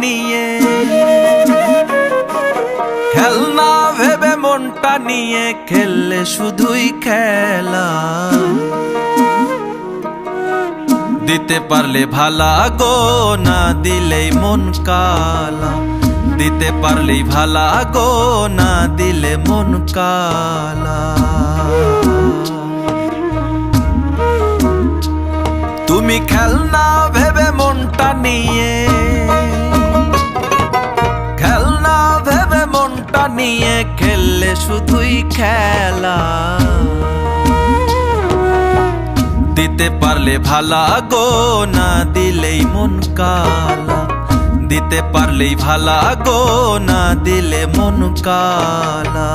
নিয়ে, খেলনা ভেবে মনটা নিয়ে খেললে শুধুই খেলা। দিতে পারলে ভালা গো, না দিলেই মন কালা। দিতে পারলেই ভালা গো, না দিলে মন কালা। তুমি খেলনা ভেবে মনটা নিয়ে, খেলনা ভেবে মনটা নিয়ে খেললে শুধুই খেলা। দিতে পারলে ভালা গো, না দিলেই মন কালা। দিতে পারলেই ভালা গো, না দিলে মন কালা।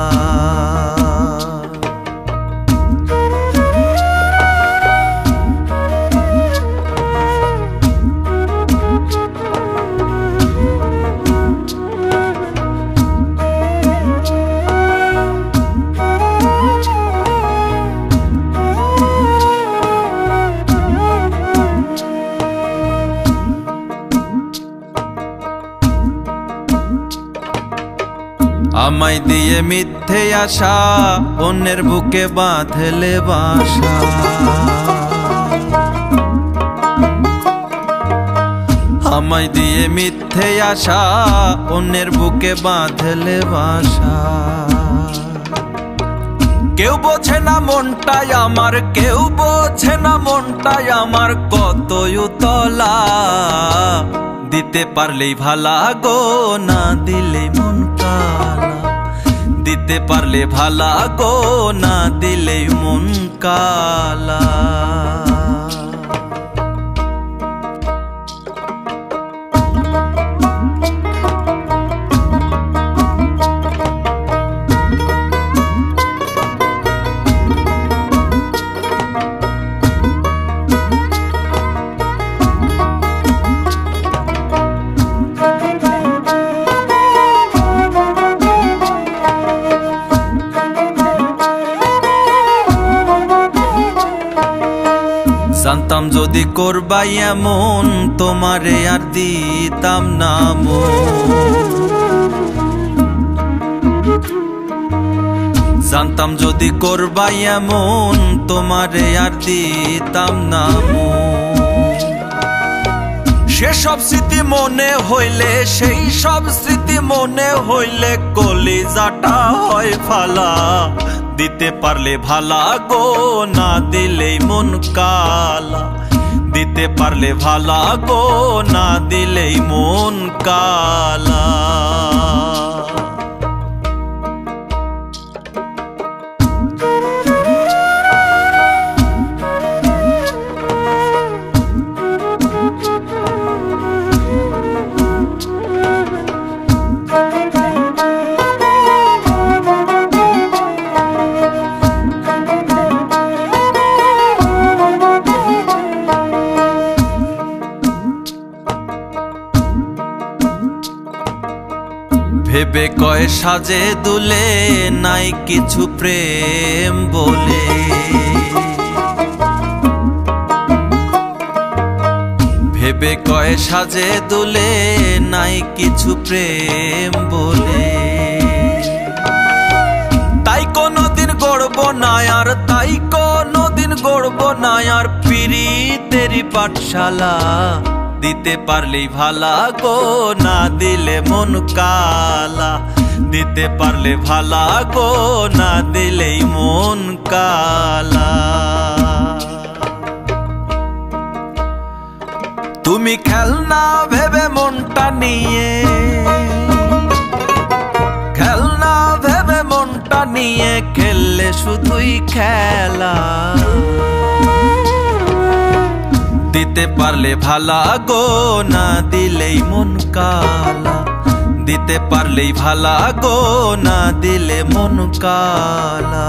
আমায় দিয়ে মিথ্যে আশা অন্যের বুকে বাঁধলে বাসা। আমায় দিয়ে মিথ্যে আশা অন্যের বুকে বাঁধলে বাসা। কেউ বোঝে না মনটাই আমার, কেউ বোঝে না মনটাই আমার কতই উতলা। দিতে পারলেই ভালা গো, না দিলেই মন কালা। দিতে পারলে ভালা গো, না দিলেই মন কালা। জানতাম যদি করবাই এমন, তোমারে আর দিতাম না মন। জানতাম যদি করবাই এমন, তোমারে আর দিতাম না মন। সেসব স্মৃতি মনে হইলে, সেই সব স্মৃতি মনে হইলে কলিজাটা হয় ফালা। দিতে পারলে ভালা গো, না দিলেই মন কালা। দিতে পারলে ভালা গো, না দিলেই মন কালা। ভেবে কয় সাজে দুলে নাই কিছু প্রেম বলে। ভেবে কয় সাজে দুলে নাই কিছু প্রেম বলে। তাই কোনদিন গড়ব না আর, তাই কোনদিন গড়ব না আর পিরিতেরি পাঠশালা। দিতে পারলেই ভালা গো, না দিলে মন কালা। দিতে পারলে ভালা গো, না দিলেই মন কালা। তুমি খেলনা ভেবে মনটা নিয়ে, খেলনা ভেবে মনটা নিয়ে খেললে শুধুই খেলা। দিতে পারলে ভালা গো, না দিলেই মন কালা। দিতে পারলেই ভালা গো, না দিলে মন কালা।